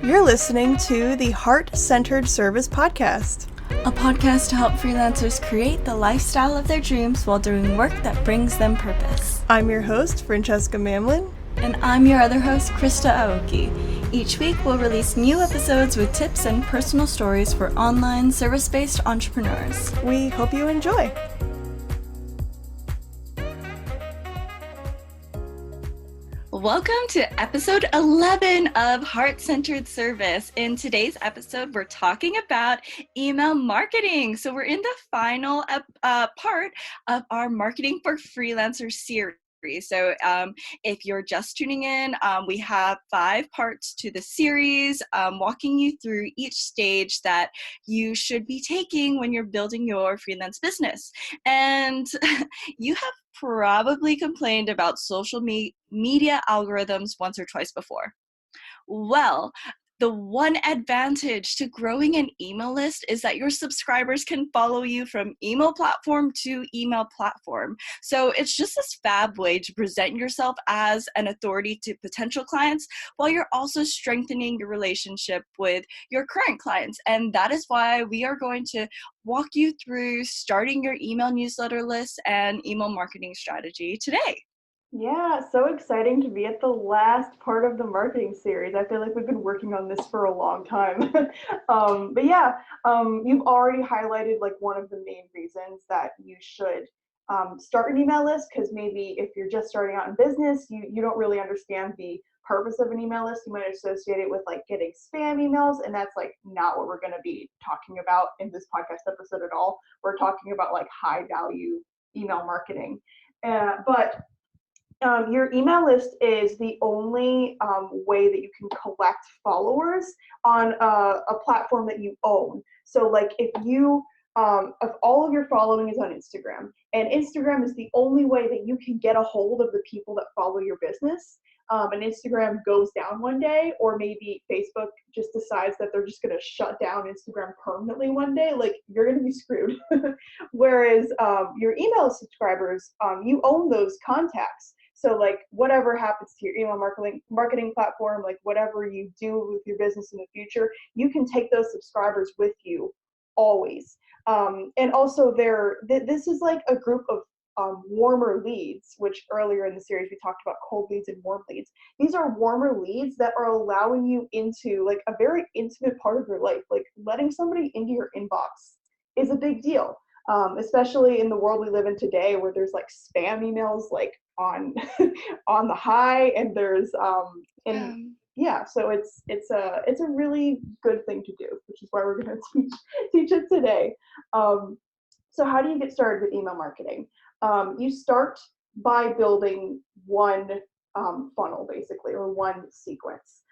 You're listening to the Heart-Centered Service Podcast, a podcast to help freelancers create the lifestyle of their dreams while doing work that brings them purpose. I'm your host, Francesca Mamlin. And I'm your other host, Krista Aoki. Each week, we'll release new episodes with tips and personal stories for online service-based entrepreneurs. We hope you enjoy. Welcome to episode 11 of Heart-Centered Service. In today's episode, we're talking about email marketing. So we're in the final part of our Marketing for Freelancers series. So if you're just tuning in, we have 5 parts to the series, walking you through each stage that you should be taking when you're building your freelance business. And you have probably complained about social media algorithms once or twice before. Well, the one advantage to growing an email list is that your subscribers can follow you from email platform to email platform. So it's just this fab way to present yourself as an authority to potential clients while you're also strengthening your relationship with your current clients. And that is why we are going to walk you through starting your email newsletter list and email marketing strategy today. Yeah, so exciting to be at the last part of the marketing series. I feel like we've been working on this for a long time. You've already highlighted like one of the main reasons that you should start an email list, because maybe if you're just starting out in business, you don't really understand the purpose of an email list. You might associate it with like getting spam emails, and that's like not what we're going to be talking about in this podcast episode at all. We're talking about like high value email marketing. Your email list is the only way that you can collect followers on a platform that you own. So like if all of your following is on Instagram, and Instagram is the only way that you can get a hold of the people that follow your business, and Instagram goes down one day, or maybe Facebook just decides that they're just going to shut down Instagram permanently one day, like you're going to be screwed. Whereas your email subscribers, you own those contacts. So like whatever happens to your email marketing platform, like whatever you do with your business in the future, you can take those subscribers with you always. And also this is like a group of warmer leads, which earlier in the series we talked about cold leads and warm leads. These are warmer leads that are allowing you into like a very intimate part of your life. Like letting somebody into your inbox is a big deal, especially in the world we live in today, where there's like spam emails like on on the high, and there's so it's a really good thing to do, which is why we're going to teach it today. So how do you get started with email marketing? You start by building one funnel, basically, or one sequence.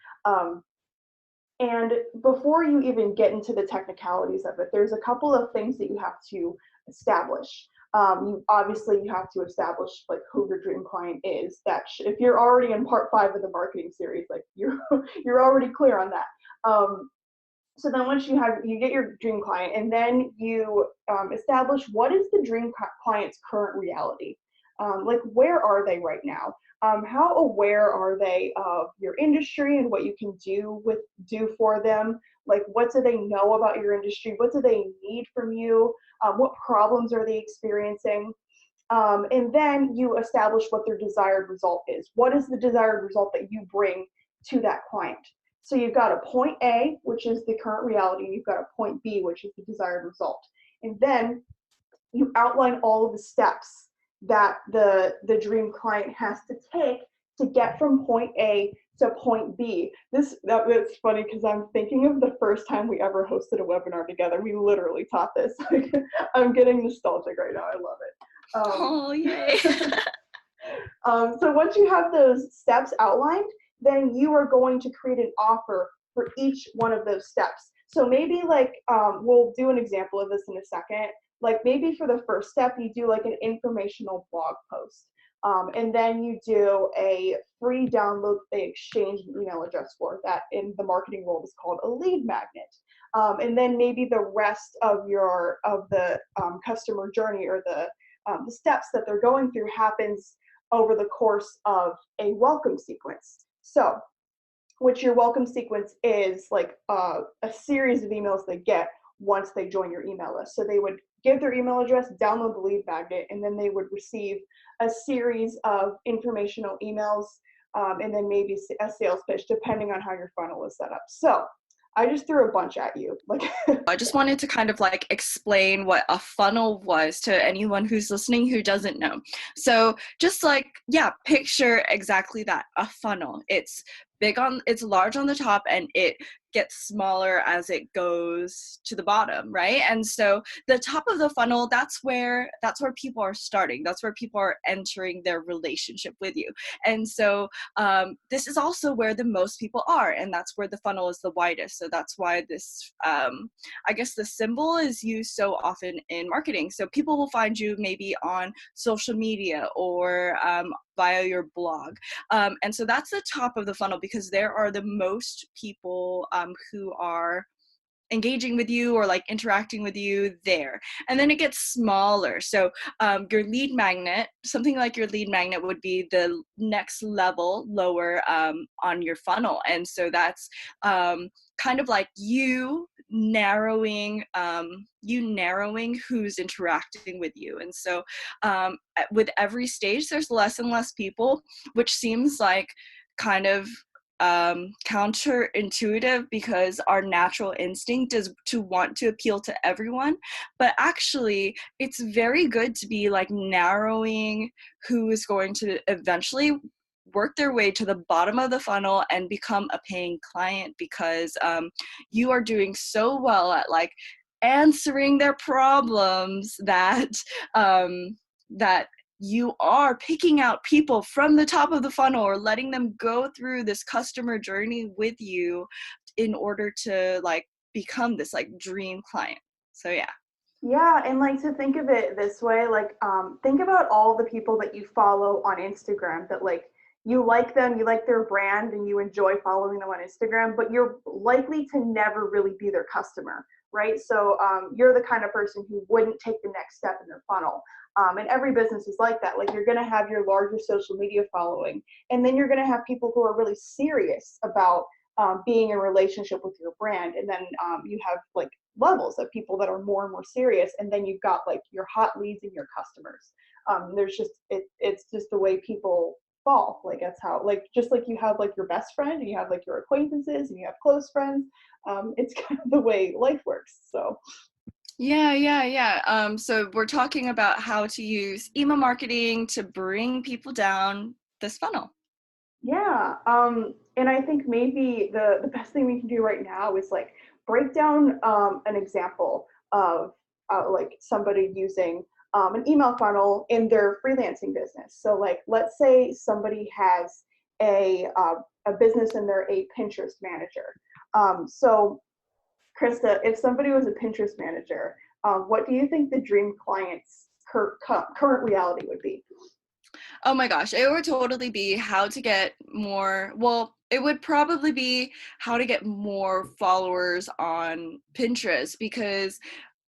And before you even get into the technicalities of it, there's a couple of things that you have to establish. You have to establish like who your dream client is. That if you're already in part 5 of the marketing series, like you're already clear on that. So then once you get your dream client, and then you establish what is the dream client's current reality. Like where are they right now? How aware are they of your industry and what you can do for them? Like what do they know about your industry? What do they need from you? What problems are they experiencing? And then you establish what their desired result is. What is the desired result that you bring to that client? So you've got a point A, which is the current reality. You've got a point B, which is the desired result. And then you outline all of the steps that the dream client has to take to get from point A to point B. That's funny because I'm thinking of the first time we ever hosted a webinar together. We literally taught this. I'm getting nostalgic right now. I love it. Yay. So once you have those steps outlined, then you are going to create an offer for each one of those steps. So maybe we'll do an example of this in a second. Like maybe for the first step, you do like an informational blog post. And then you do a free download they exchange an email address for, that in the marketing world is called a lead magnet. And then maybe the rest of the customer journey, or the steps that they're going through, happens over the course of a welcome sequence. So which your welcome sequence is like a series of emails they get once they join your email list. So they would give their email address, download the lead magnet, and then they would receive a series of informational emails, and then maybe a sales pitch, depending on how your funnel is set up. So I just threw a bunch at you. Like, I just wanted to kind of like explain what a funnel was to anyone who's listening who doesn't know. So just like, yeah, picture exactly that, a funnel. It's large on the top, and it gets smaller as it goes to the bottom, right? And so the top of the funnel, that's where people are starting. That's where people are entering their relationship with you. And so this is also where the most people are, and that's where the funnel is the widest. So that's why this, I guess the symbol is used so often in marketing. So people will find you maybe on social media or via your blog. And so that's the top of the funnel, because there are the most people who are engaging with you or like interacting with you there. And then it gets smaller. So your lead magnet, something like your lead magnet would be the next level lower on your funnel. And so that's kind of like you narrowing who's interacting with you. And so with every stage, there's less and less people, which seems like kind of counterintuitive, because our natural instinct is to want to appeal to everyone. But actually, it's very good to be like narrowing who is going to eventually work their way to the bottom of the funnel and become a paying client, because you are doing so well at like answering their problems that that you are picking out people from the top of the funnel, or letting them go through this customer journey with you in order to like become this like dream client. So yeah. yeah, and like to think of it this way, like think about all the people that you follow on Instagram that like you like them, you like their brand, and you enjoy following them on Instagram, but you're likely to never really be their customer, right? So you're the kind of person who wouldn't take the next step in their funnel. And every business is like that. Like you're going to have your larger social media following, and then you're going to have people who are really serious about being in a relationship with your brand. And then you have like levels of people that are more and more serious. And then you've got like your hot leads and your customers. There's just, it's just the way people fall. Like that's how, like, just like you have like your best friend and you have like your acquaintances and you have close friends. It's kind of the way life works. So. Yeah. So we're talking about how to use email marketing to bring people down this funnel. Yeah. And I think maybe the best thing we can do right now is like break down an example of like somebody using an email funnel in their freelancing business. So like, let's say somebody has a business and they're a Pinterest manager. So Krista, if somebody was a Pinterest manager, what do you think the dream client's current reality would be? Oh my gosh, it would totally be how to get more, well, it would probably be how to get more followers on Pinterest, because,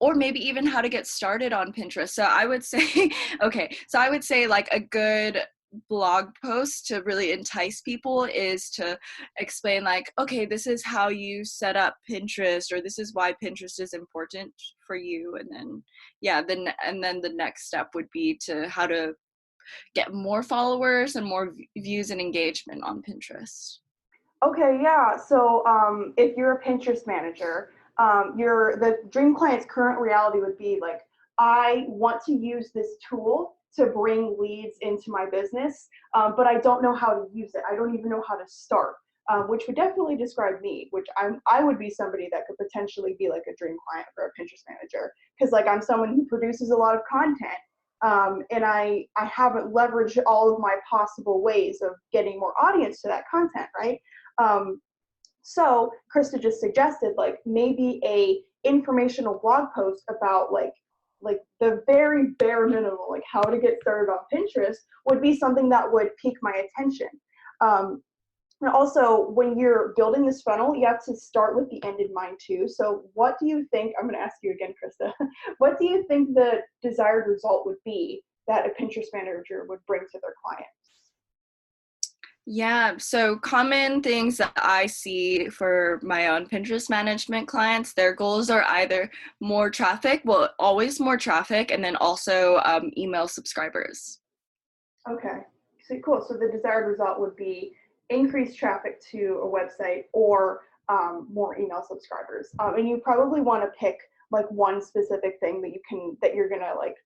or maybe even how to get started on Pinterest. So I would say, okay, so I would say like a good blog post to really entice people is to explain like, okay, this is how you set up Pinterest, or this is why Pinterest is important for you. And then, yeah, and then the next step would be to how to get more followers and more views and engagement on Pinterest. Okay, yeah. So if you're a Pinterest manager, the dream client's current reality would be like, I want to use this tool to bring leads into my business, but I don't know how to use it. I don't even know how to start, which would definitely describe me, which I would be somebody that could potentially be like a dream client for a Pinterest manager, because like I'm someone who produces a lot of content. And I haven't leveraged all of my possible ways of getting more audience to that content, right? So Krista just suggested like maybe a informational blog post about like the very bare minimum, like how to get started on Pinterest would be something that would pique my attention. And also, when you're building this funnel, you have to start with the end in mind too. So what do you think, I'm going to ask you again, Krista, what do you think the desired result would be that a Pinterest manager would bring to their client? Yeah, so common things that I see for my own Pinterest management clients, their goals are either more traffic, well, always more traffic, and then also email subscribers. Okay, so cool. So the desired result would be increased traffic to a website or more email subscribers. And you probably want to pick like one specific thing that you're gonna like,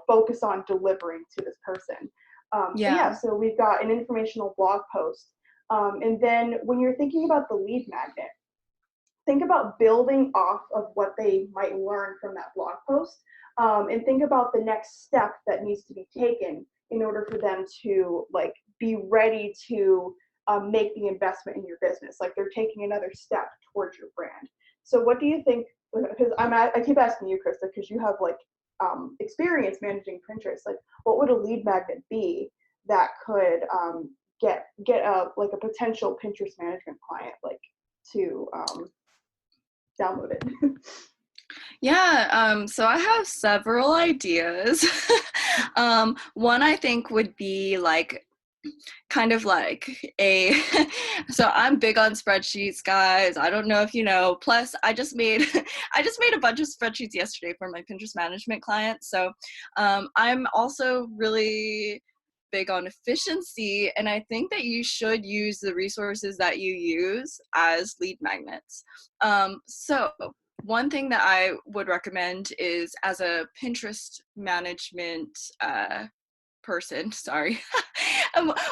focus on delivering to this person. But yeah, Yeah. so we've got an informational blog post. And then when you're thinking about the lead magnet, think about building off of what they might learn from that blog post, and think about the next step that needs to be taken in order for them to like be ready to make the investment in your business, like they're taking another step towards your brand. So what do you think, because I keep asking you, Krista, because you have like experience managing Pinterest, like what would a lead magnet be that could get a like a potential Pinterest management client like to download it? Yeah, so I have several ideas. One I think would be like kind of like a so I'm big on spreadsheets, guys. I don't know if you know. Plus I just made I just made a bunch of spreadsheets yesterday for my Pinterest management clients. So I'm also really big on efficiency, and I think that you should use the resources that you use as lead magnets. So one thing that I would recommend is, as a Pinterest management person, sorry.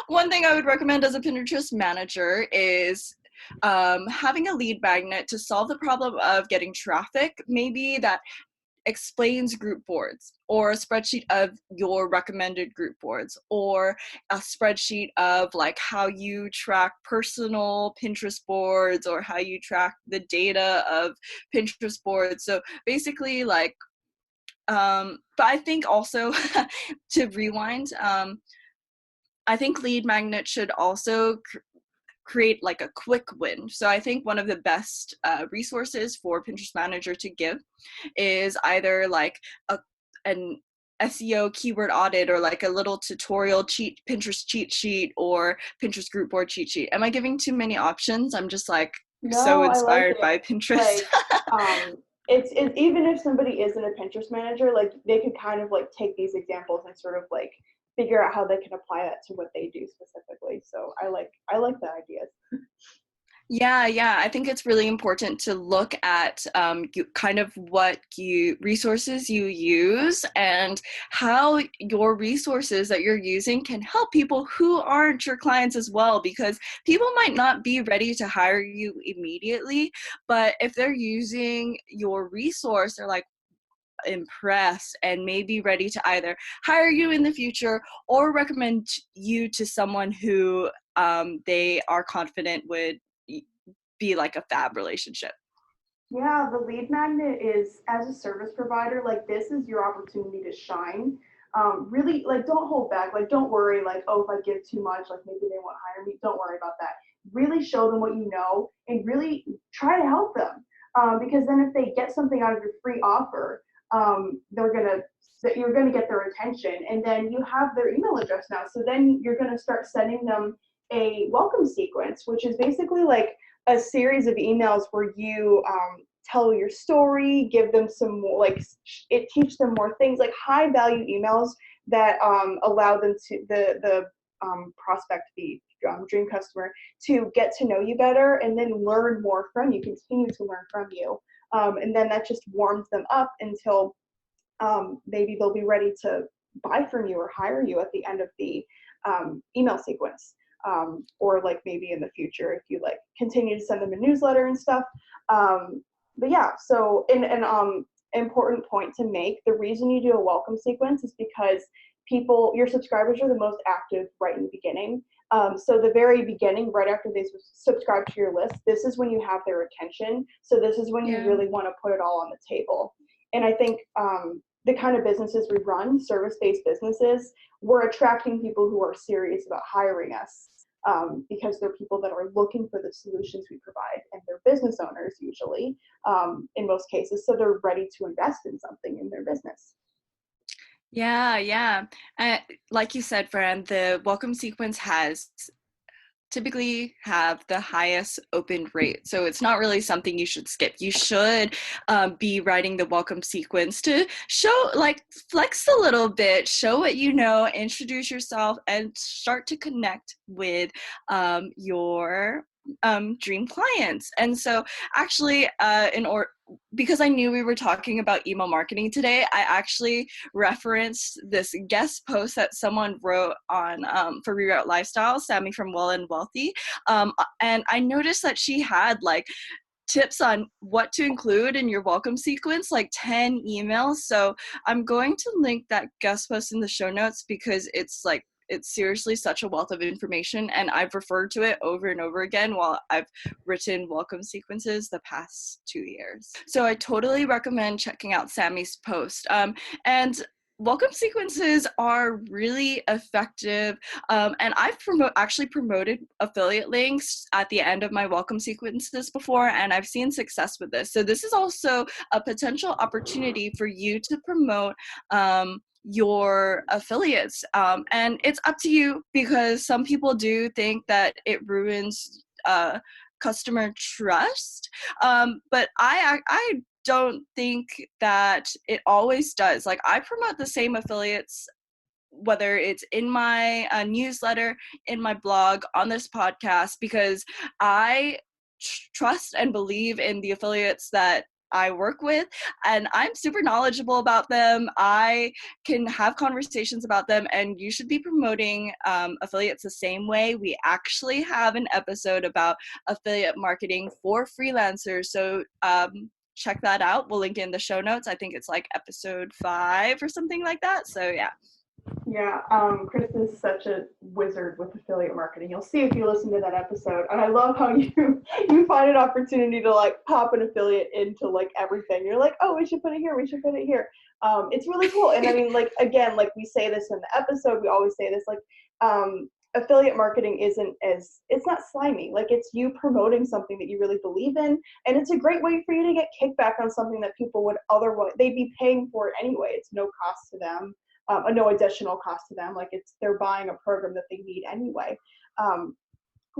One thing I would recommend as a Pinterest manager is having a lead magnet to solve the problem of getting traffic, maybe that explains group boards, or a spreadsheet of your recommended group boards, or a spreadsheet of like how you track personal Pinterest boards, or how you track the data of Pinterest boards. So basically like but I think also to rewind, I think lead magnet should also create like a quick win. So I think one of the best resources for Pinterest manager to give is either like an SEO keyword audit, or like a little tutorial Pinterest cheat sheet, or Pinterest group board cheat sheet. Am I giving too many options? I'm just like so No, I like inspired it. by Pinterest. Like, it's even if somebody isn't a Pinterest manager, like they could kind of like take these examples and sort of like figure out how they can apply that to what they do specifically. So I like the ideas. Yeah, I think it's really important to look at kind of what resources you use, and how your resources that you're using can help people who aren't your clients as well, because people might not be ready to hire you immediately, but if they're using your resource, they're like impressed and may be ready to either hire you in the future or recommend you to someone who they are confident would be like a fab relationship. Yeah, the lead magnet is, as a service provider, like this is your opportunity to shine. Really, like don't hold back. Like don't worry, like, oh, if I give too much, like maybe they won't hire me. Don't worry about that. Really show them what you know and really try to help them. Because then if they get something out of your free offer, they're gonna you're gonna get their attention, and then you have their email address now. So then you're gonna start sending them a welcome sequence, which is basically like a series of emails where you tell your story, give them some more, like it teach them more things, like high value emails that allow them to the prospect, the dream customer, to get to know you better and then learn more from you, continue to learn from you, and then that just warms them up until maybe they'll be ready to buy from you or hire you at the end of the email sequence. Or like maybe in the future if you like continue to send them a newsletter and stuff. But yeah, so an important point to make, the reason you do a welcome sequence is because your subscribers are the most active right in the beginning. So the very beginning, right after they subscribe to your list, this is when you have their attention. So this is when you Yeah. really want to put it all on the table. And I think the kind of businesses we run, service-based businesses, we're attracting people who are serious about hiring us, because they're people that are looking for the solutions we provide, and they're business owners usually, in most cases, so they're ready to invest in something in their business. Yeah. Like you said, Fran, the welcome sequence has typically have the highest open rate. So it's not really something you should skip. You should be writing the welcome sequence to show, like, flex a little bit, show what you know, introduce yourself, and start to connect with your dream clients. And so actually because I knew we were talking about email marketing today, I actually referenced this guest post that someone wrote on for Reroute Lifestyle, Sammy from Well and Wealthy, and I noticed that she had like tips on what to include in your welcome sequence, like 10 emails. So I'm going to link that guest post in the show notes because it's seriously such a wealth of information, and I've referred to it over and over again while I've written welcome sequences the past 2 years. So I totally recommend checking out Sammy's post. And welcome sequences are really effective, and I've actually promoted affiliate links at the end of my welcome sequences before, and I've seen success with this. So this is also a potential opportunity for you to promote your affiliates, and it's up to you, because some people do think that it ruins customer trust, but I don't think that it always does. Like, I promote the same affiliates, whether it's in my newsletter, in my blog, on this podcast, because I trust and believe in the affiliates that I work with, and I'm super knowledgeable about them. I can have conversations about them, and you should be promoting affiliates the same way. We actually have an episode about affiliate marketing for freelancers, so check that out. We'll link it in the show notes. I think it's like episode 5 or something like that. So yeah. Yeah, Krista is such a wizard with affiliate marketing. You'll see if you listen to that episode. And I love how you find an opportunity to like pop an affiliate into like everything. You're like, oh, we should put it here. We should put it here. It's really cool. And I mean, like, again, like we say this in the episode, we always say this, like, affiliate marketing it's not slimy. Like, it's you promoting something that you really believe in. And it's a great way for you to get kickback on something that people would otherwise, they'd be paying for it anyway. It's no cost to them. No additional cost to them. Like, they're buying a program that they need anyway.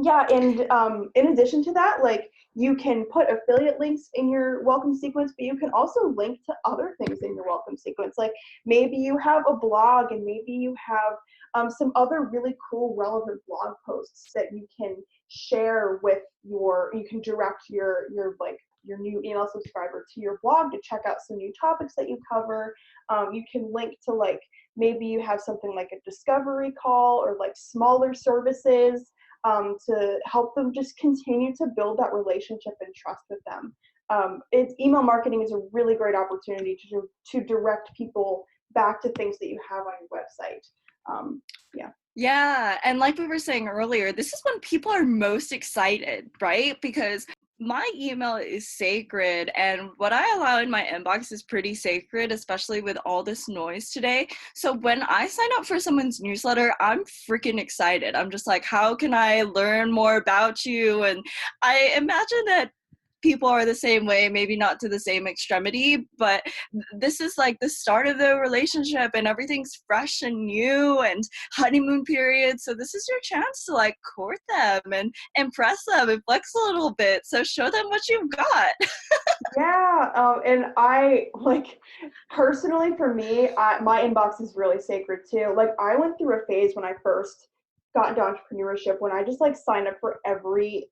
Yeah, and in addition to that, like, you can put affiliate links in your welcome sequence, but you can also link to other things in your welcome sequence. Like, maybe you have a blog, and maybe you have some other really cool, relevant blog posts that you can share with you can direct your new email subscriber to your blog to check out some new topics that you cover. You can link to, like, maybe you have something like a discovery call or like smaller services to help them just continue to build that relationship and trust with them. Email marketing is a really great opportunity to direct people back to things that you have on your website. Yeah, and like we were saying earlier, this is when people are most excited, right? Because my email is sacred, and what I allow in my inbox is pretty sacred, especially with all this noise today. So when I sign up for someone's newsletter, I'm freaking excited. I'm just like, how can I learn more about you? And I imagine that people are the same way, maybe not to the same extremity, but this is like the start of the relationship, and everything's fresh and new, and honeymoon period. So this is your chance to like court them and impress them and flex a little bit. So show them what you've got. Yeah, and I, like, personally, for me, my inbox is really sacred too. Like, I went through a phase when I first got into entrepreneurship when I just like signed up for every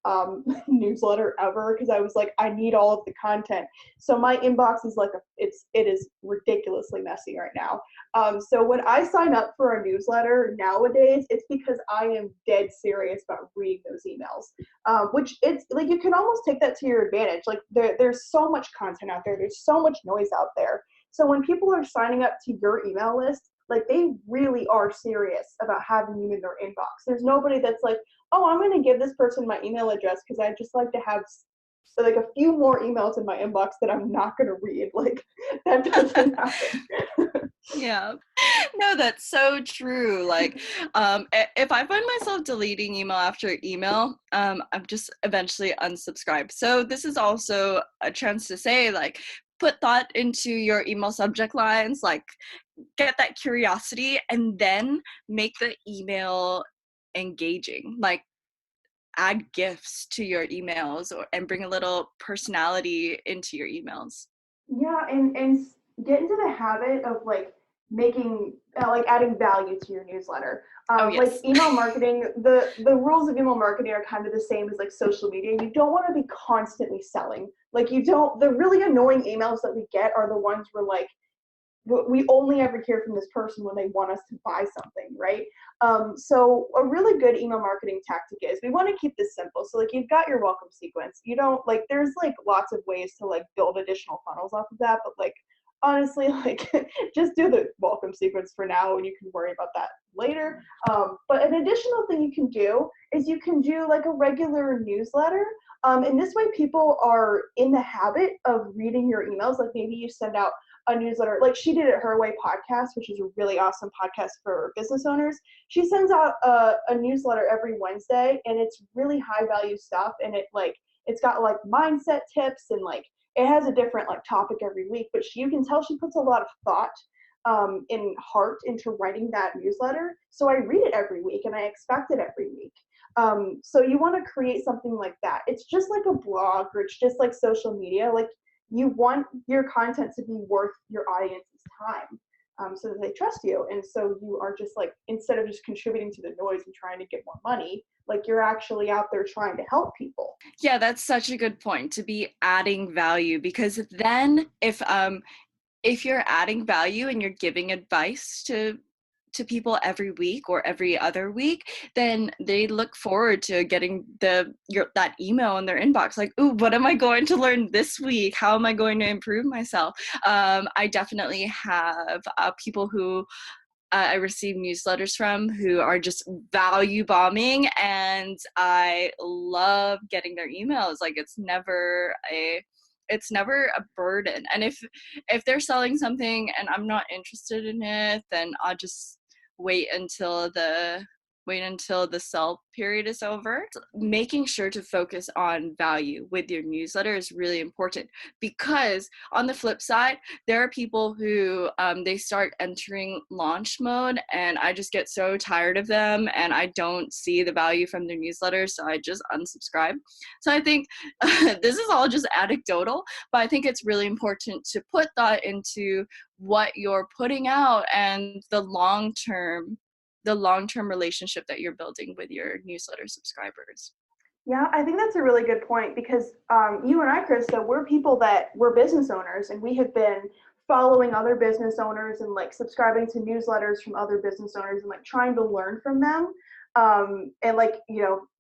newsletter ever, because I was like, I need all of the content. So my inbox is like it is ridiculously messy right now. So when I sign up for a newsletter nowadays, it's because I am dead serious about reading those emails. Which, it's like, you can almost take that to your advantage. Like, there's so much content out there. There's so much noise out there. So when people are signing up to your email list, like, they really are serious about having you in their inbox. There's nobody that's like, oh, I'm going to give this person my email address because I just like to have like a few more emails in my inbox that I'm not going to read. Like, that doesn't happen. Yeah, no, that's so true. Like, if I find myself deleting email after email, I'm just eventually unsubscribed. So this is also a chance to say, like, put thought into your email subject lines, like, get that curiosity, and then make the email engaging. Like, add gifts to your emails and bring a little personality into your emails. Yeah, and get into the habit of like making like adding value to your newsletter. Oh, Like yes. email marketing, the rules of email marketing are kind of the same as like social media. You don't want to be constantly selling. Like you don't. The really annoying emails that we get are the ones where like we only ever hear from this person when they want us to buy something, right? So a really good email marketing tactic is we want to keep this simple. So like you've got your welcome sequence. You don't like there's like lots of ways to like build additional funnels off of that, but like honestly, like just do the welcome sequence for now and you can worry about that later. But an additional thing you can do is you can do like a regular newsletter. And this way people are in the habit of reading your emails. Like maybe you send out a newsletter, like she did at Her Way podcast, which is a really awesome podcast for business owners. She sends out a newsletter every Wednesday, and it's really high value stuff. And it's got like mindset tips and like it has a different like topic every week. But you can tell she puts a lot of thought and heart into writing that newsletter. So I read it every week, and I expect it every week. So you want to create something like that. It's just like a blog, or it's just like social media. Like you want your content to be worth your audience's time, so that they trust you. And so you are just like, instead of just contributing to the noise and trying to get more money, like you're actually out there trying to help people. Yeah, that's such a good point, to be adding value, because then if you're adding value and you're giving advice to people every week or every other week, then they look forward to getting that email in their inbox. Like, ooh, what am I going to learn this week? How am I going to improve myself? I definitely have people who I receive newsletters from who are just value bombing, and I love getting their emails. Like it's never a burden. And if they're selling something and I'm not interested in it, then I'll just wait until the sell period is over. Making sure to focus on value with your newsletter is really important, because on the flip side, there are people who they start entering launch mode, and I just get so tired of them and I don't see the value from their newsletter, so I just unsubscribe. So I think this is all just anecdotal, but I think it's really important to put thought into what you're putting out and the long-term relationship that you're building with your newsletter subscribers. Yeah, I think that's a really good point, because you and I, Krista, we're business owners, and we have been following other business owners and like subscribing to newsletters from other business owners and like trying to learn from them. And like,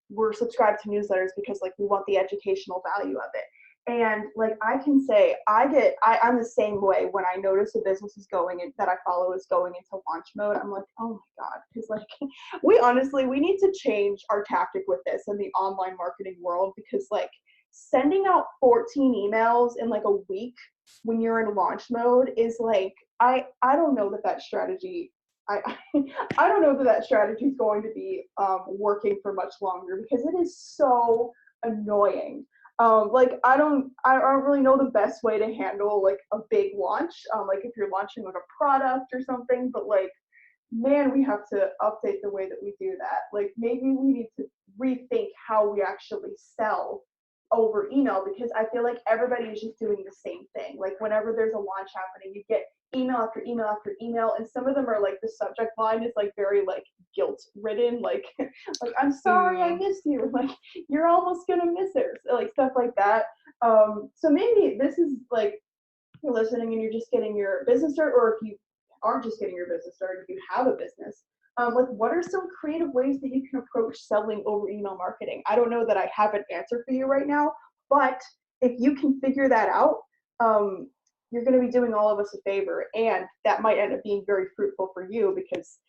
we're subscribed to newsletters because like we want the educational value of it. And like I can say I'm the same way. When I notice a business is that I follow is going into launch mode, I'm like, oh my God. Because like we need to change our tactic with this in the online marketing world, because like sending out 14 emails in like a week when you're in launch mode is like, I don't know that strategy I I don't know that strategy is going to be working for much longer, because it is so annoying. Like I don't really know the best way to handle like a big launch. Like if you're launching like a product or something, but like, man, we have to update the way that we do that. Like maybe we need to rethink how we actually sell over email, because I feel like everybody is just doing the same thing. Like whenever there's a launch happening, you get email after email after email, and some of them are like the subject line is like very like guilt ridden, like like I'm sorry I missed you, like you're almost gonna miss it, like stuff like that. So maybe this is like, you're listening and you're just getting your business started, or if you aren't just getting your business started, if you have a business, like what are some creative ways that you can approach selling over email marketing? I don't know that I have an answer for you right now, but if you can figure that out, you're going to be doing all of us a favor, and that might end up being very fruitful for you, because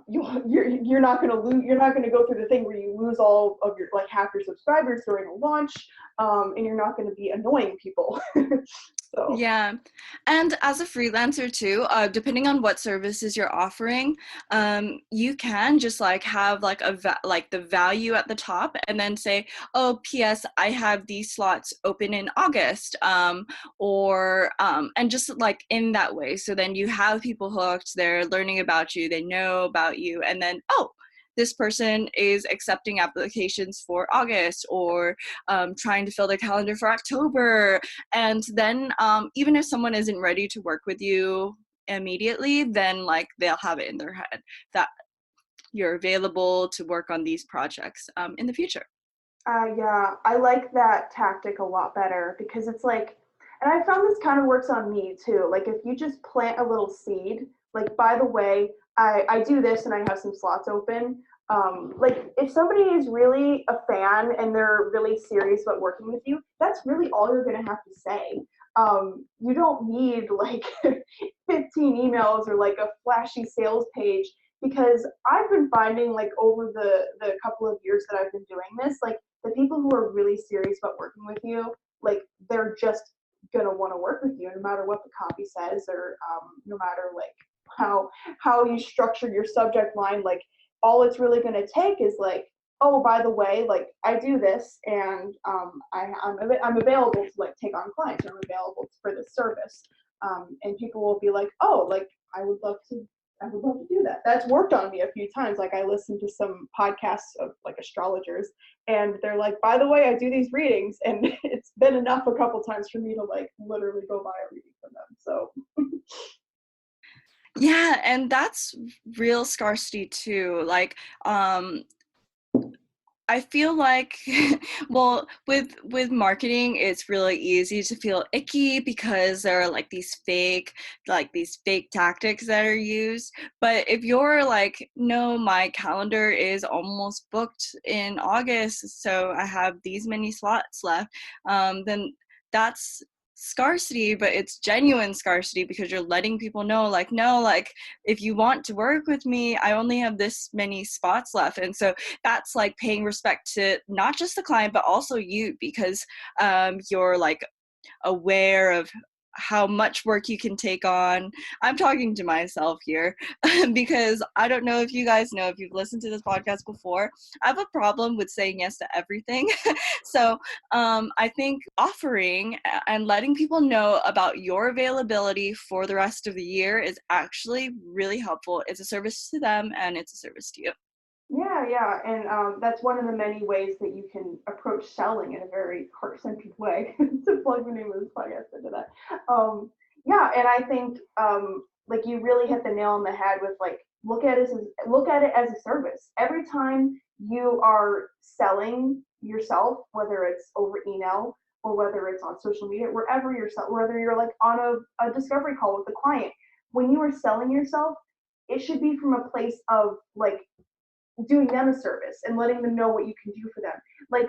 you're not going to lose. You're not going to go through the thing where you lose all of your like half your subscribers during a launch, and you're not going to be annoying people. So. Yeah. And as a freelancer too, depending on what services you're offering, you can just like have like like the value at the top, and then say, oh, PS, I have these slots open in August, and just like in that way. So then you have people hooked, they're learning about you, they know about you, and then, oh, this person is accepting applications for August, or trying to fill their calendar for October. And then even if someone isn't ready to work with you immediately, then like they'll have it in their head that you're available to work on these projects in the future. Yeah, I like that tactic a lot better because it's like, and I found this kind of works on me too. Like if you just plant a little seed, like by the way, I do this and I have some slots open. Like if somebody is really a fan and they're really serious about working with you, that's really all you're gonna have to say. You don't need like 15 emails or like a flashy sales page because I've been finding like over the couple of years that I've been doing this, like the people who are really serious about working with you, like they're just gonna want to work with you no matter what the copy says or no matter like how you structured your subject line. Like all it's really gonna take is like, oh, by the way, like I do this and I'm available to like take on clients. I'm available for this service, and people will be like, oh, like I would love to do that. That's worked on me a few times. Like I listened to some podcasts of like astrologers and they're like, by the way, I do these readings. And it's been enough a couple times for me to like literally go buy a reading from them. So Yeah, and that's real scarcity too. Like I feel like, well, with marketing, it's really easy to feel icky because there are like these fake tactics that are used. But if you're like, no, my calendar is almost booked in August, so I have these many slots left, then that's scarcity, but it's genuine scarcity because you're letting people know, like, no, like if you want to work with me, I only have this many spots left. And so that's like paying respect to not just the client but also you, because you're like aware of how much work you can take on. I'm talking to myself here because I don't know if you guys know, if you've listened to this podcast before, I have a problem with saying yes to everything. So I think offering and letting people know about your availability for the rest of the year is actually really helpful. It's a service to them and it's a service to you. yeah, and that's one of the many ways that you can approach selling in a very heart-centered way. To plug the name of this podcast into that. Yeah, and I think like you really hit the nail on the head with like look at it as a service. Every time you are selling yourself, whether it's over email or whether it's on social media, wherever whether you're like on a discovery call with the client, when you are selling yourself, it should be from a place of like doing them a service and letting them know what you can do for them. Like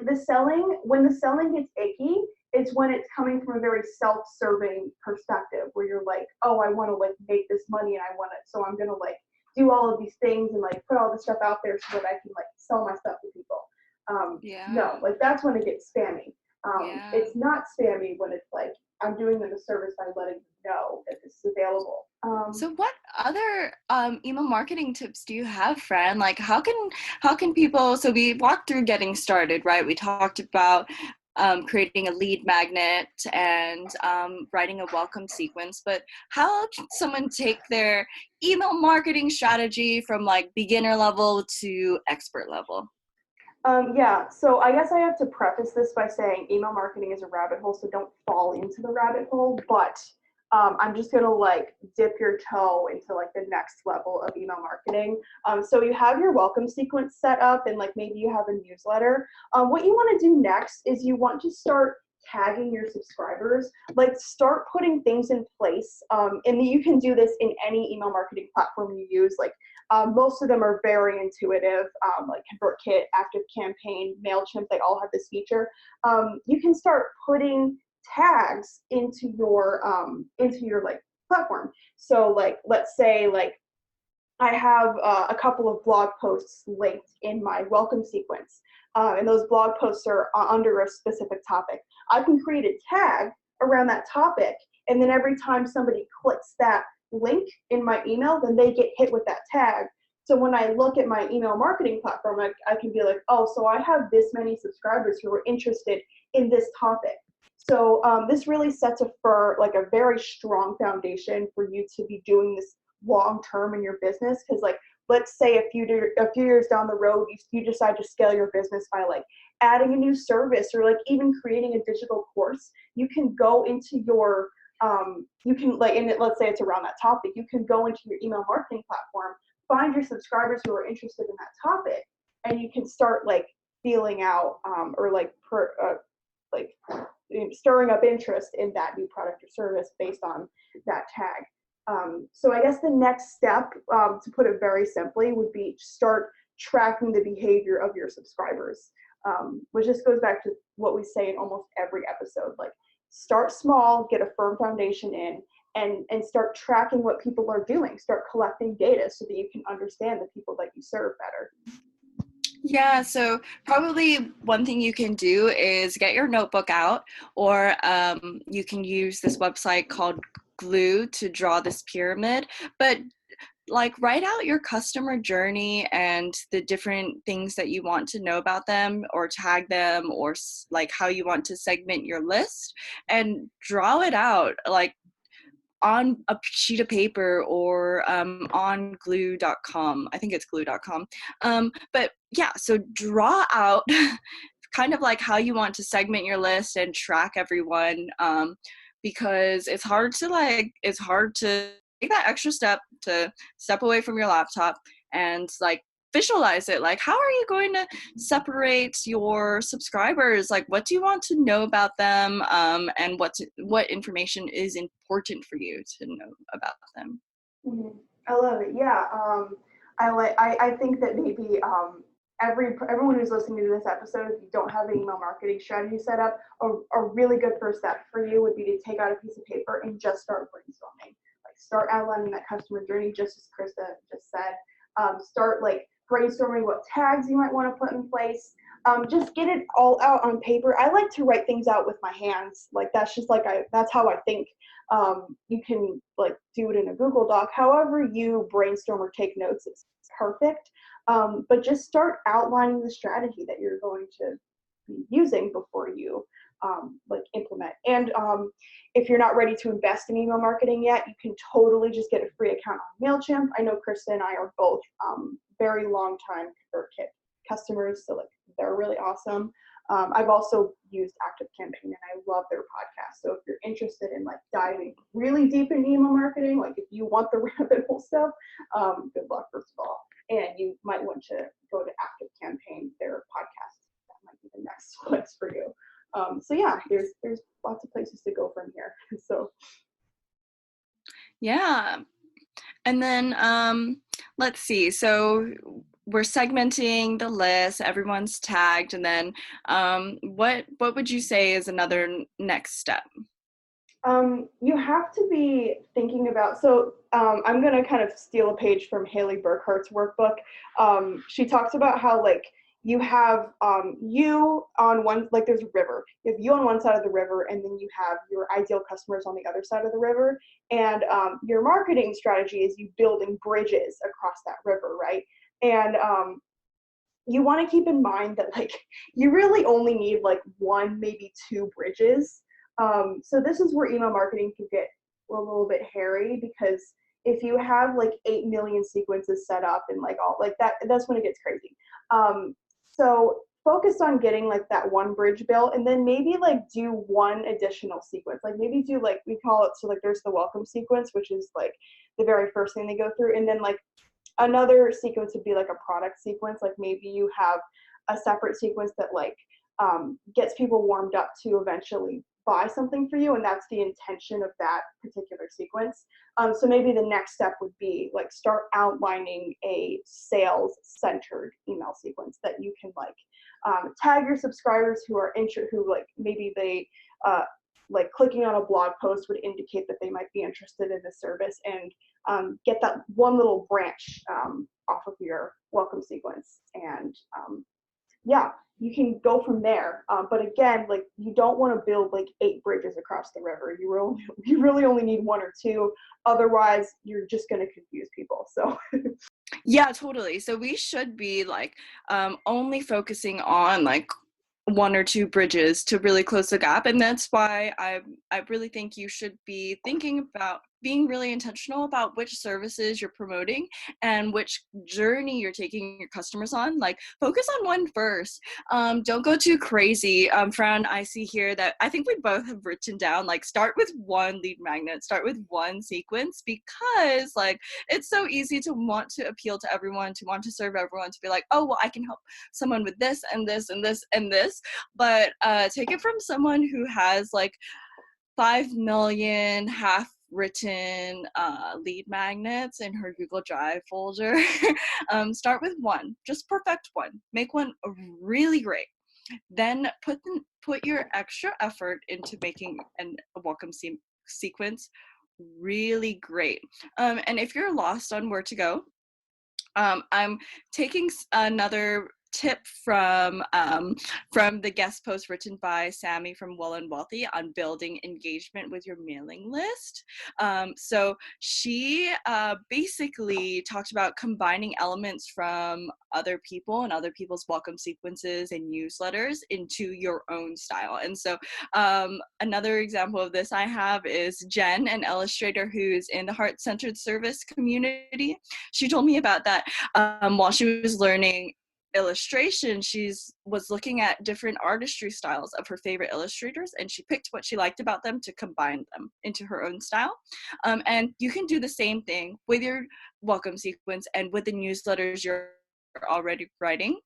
when the selling gets icky, it's when it's coming from a very self-serving perspective where you're like, oh, I want to like make this money and I want it, so I'm gonna like do all of these things and like put all this stuff out there so that I can like sell my stuff to people. No, Yeah. like that's when it gets spammy. Yeah. It's not spammy when it's like I'm doing them a service by letting them know that this is available. So what other email marketing tips do you have, Fran? Like how can people, so we walked through getting started, right? We talked about creating a lead magnet and writing a welcome sequence, but how can someone take their email marketing strategy from like beginner level to expert level? Yeah, so I guess I have to preface this by saying email marketing is a rabbit hole, so don't fall into the rabbit hole, but I'm just gonna like dip your toe into like the next level of email marketing. So you have your welcome sequence set up and like maybe you have a newsletter. What you wanna do next is you want to start tagging your subscribers, like start putting things in place. And you can do this in any email marketing platform you use. Like most of them are very intuitive, like ConvertKit, ActiveCampaign, MailChimp, they all have this feature. You can start putting tags into your like platform. So like, let's say like I have a couple of blog posts linked in my welcome sequence, and those blog posts are under a specific topic. I can create a tag around that topic, and then every time somebody clicks that link in my email, then they get hit with that tag. So when I look at my email marketing platform, I can be like, oh, so I have this many subscribers who are interested in this topic. So this really sets like a very strong foundation for you to be doing this long term in your business, because like let's say a few years down the road, you decide to scale your business by like adding a new service or like even creating a digital course. You can go into your you can like, and let's say it's around that topic, you can go into your email marketing platform, find your subscribers who are interested in that topic, and you can start like feeling out or like stirring up interest in that new product or service based on that tag. So I guess the next step, to put it very simply, would be start tracking the behavior of your subscribers, which just goes back to what we say in almost every episode. Like, start small, get a firm foundation in, and start tracking what people are doing. Start collecting data so that you can understand the people that you serve better. Yeah, so probably one thing you can do is get your notebook out, or you can use this website called Glue to draw this pyramid. But like, write out your customer journey and the different things that you want to know about them, or tag them, or like how you want to segment your list, and draw it out like on a sheet of paper or on glue.com. I think it's glue.com. But yeah, so draw out kind of like how you want to segment your list and track everyone, because it's hard to take that extra step to step away from your laptop and like visualize it. Like, how are you going to separate your subscribers? Like, what do you want to know about them, and what information is important for you to know about them? Mm-hmm. I love it. Yeah. I think that maybe everyone who's listening to this episode, if you don't have an email marketing strategy set up, a really good first step for you would be to take out a piece of paper and just start brainstorming. Like, start outlining that customer journey, just as Krista just said. Start like brainstorming what tags you might want to put in place. Just get it all out on paper. I like to write things out with my hands. Like, that's just like that's how I think. You can like do it in a Google Doc. However you brainstorm or take notes, it's perfect. But just start outlining the strategy that you're going to be using before you like implement. And if you're not ready to invest in email marketing yet, you can totally just get a free account on MailChimp. I know Krista and I are both very long time ConvertKit customers, so like they're really awesome. I've also used ActiveCampaign and I love their podcast. So if you're interested in like diving really deep in email marketing, like if you want the rabbit hole stuff, good luck first of all. And you might want to go to ActiveCampaign, their podcast. That might be the next place for you. So yeah, there's lots of places to go from here. So yeah. And then let's see. So we're segmenting the list, everyone's tagged, and then what would you say is another next step? You have to be thinking about, so I'm going to kind of steal a page from Haley Burkhart's workbook. She talks about how like you have you on one, like there's a river. You have you on one side of the river, and then you have your ideal customers on the other side of the river. And your marketing strategy is you building bridges across that river, right? And you want to keep in mind that like you really only need like one, maybe two bridges. So this is where email marketing can get a little bit hairy, because if you have like 8 million sequences set up and like all like that's when it gets crazy. So focus on getting like that one bridge built, and then maybe like do one additional sequence. Like maybe do like, we call it, so like there's the welcome sequence, which is like the very first thing they go through, and then like another sequence would be like a product sequence. Like maybe you have a separate sequence that like gets people warmed up to eventually buy something for you, and that's the intention of that particular sequence. So maybe the next step would be like start outlining a sales centered email sequence that you can like tag your subscribers who are who like maybe they like clicking on a blog post would indicate that they might be interested in this service, and get that one little branch off of your welcome sequence. And yeah, you can go from there. But again, like you don't want to build like 8 bridges across the river. You really only need 1 or 2. Otherwise, you're just going to confuse people. So yeah, totally. So we should be like only focusing on like 1 or 2 bridges to really close the gap. And that's why I really think you should be thinking about being really intentional about which services you're promoting and which journey you're taking your customers on. Like, focus on one first. Don't go too crazy. Fran, I see here that I think we both have written down, like, start with one lead magnet, start with one sequence, because like it's so easy to want to appeal to everyone, to want to serve everyone, to be like, oh, well, I can help someone with this and this and this and this. But take it from someone who has like 5 million half-written lead magnets in her Google Drive folder. Start with one. Just perfect one. Make one really great. Then put your extra effort into making a welcome sequence really great. And if you're lost on where to go, I'm taking another tip from the guest post written by Sammy from Well and Wealthy on building engagement with your mailing list. So she basically talked about combining elements from other people and other people's welcome sequences and newsletters into your own style. And so another example of this I have is Jen, an illustrator who's in the Heart-Centered Service community. She told me about that while she was learning illustration. Was looking at different artistry styles of her favorite illustrators, and she picked what she liked about them to combine them into her own style. And you can do the same thing with your welcome sequence and with the newsletters you're already writing.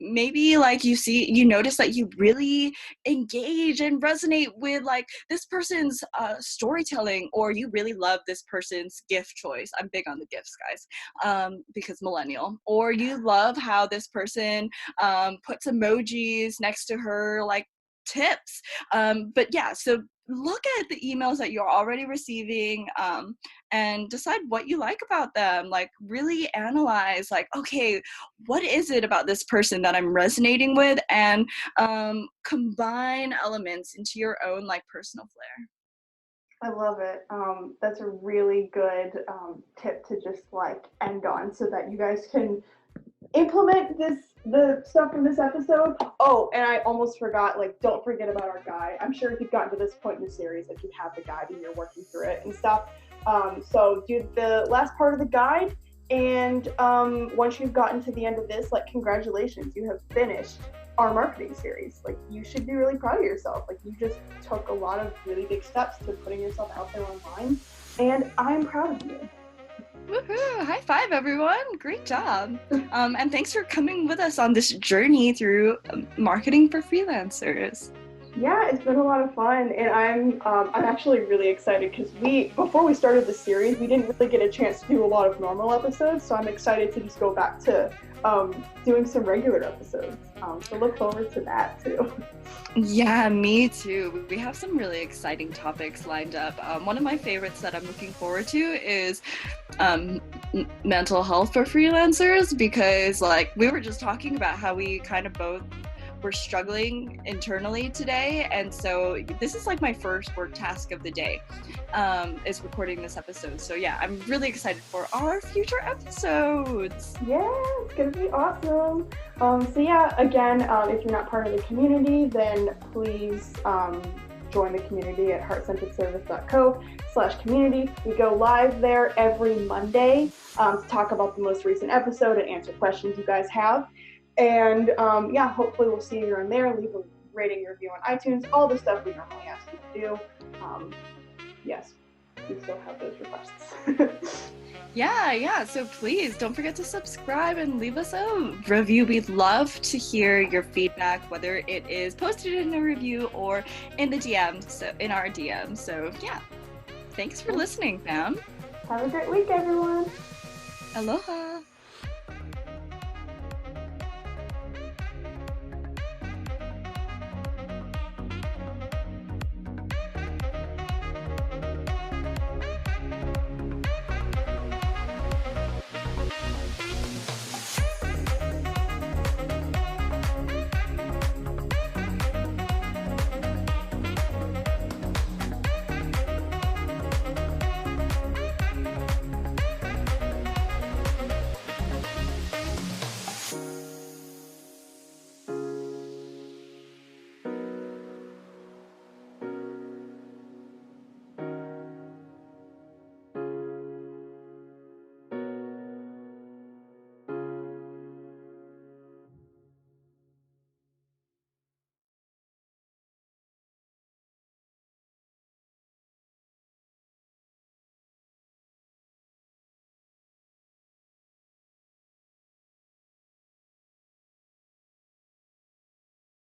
Maybe like you notice that you really engage and resonate with like this person's storytelling, or you really love this person's gift choice. I'm big on the gifts, guys, because millennial. Or you love how this person puts emojis next to her like tips. But yeah, so look at the emails that you're already receiving and decide what you like about them. Like, really analyze, like, okay, what is it about this person that I'm resonating with, and combine elements into your own like personal flair. I love it. That's a really good tip to just like end on, so that you guys can implement the stuff from this episode. Oh, and I almost forgot, like, don't forget about our guide. I'm sure if you've gotten to this point in the series, like, you have the guide and you're working through it and stuff. So do the last part of the guide, and once you've gotten to the end of this, like, congratulations, you have finished our marketing series. Like, you should be really proud of yourself. Like, you just took a lot of really big steps to putting yourself out there online, and I'm proud of you. Woohoo! High five, everyone! Great job! And thanks for coming with us on this journey through marketing for freelancers. Yeah, it's been a lot of fun, and I'm actually really excited because before we started the series, we didn't really get a chance to do a lot of normal episodes, so I'm excited to just go back to doing some regular episodes. So look forward to that too. Yeah, me too. We have some really exciting topics lined up. One of my favorites that I'm looking forward to is mental health for freelancers, because like we were just talking about how we kind of both were struggling internally today, and so this is like my first work task of the day, is recording this episode. So yeah, I'm really excited for our future episodes. Yeah, it's gonna be awesome. So yeah, again, if you're not part of the community, then please join the community at heartcenteredservice.co/community. We go live there every Monday to talk about the most recent episode and answer questions you guys have. And yeah, hopefully we'll see you around there. Leave a rating, review on iTunes, all the stuff we normally ask you to do. Yes, we still have those requests. Yeah. So please don't forget to subscribe and leave us a review. We'd love to hear your feedback, whether it is posted in a review or in the DMs, so in our DMs. So yeah, thanks for listening, fam. Have a great week, everyone. Aloha.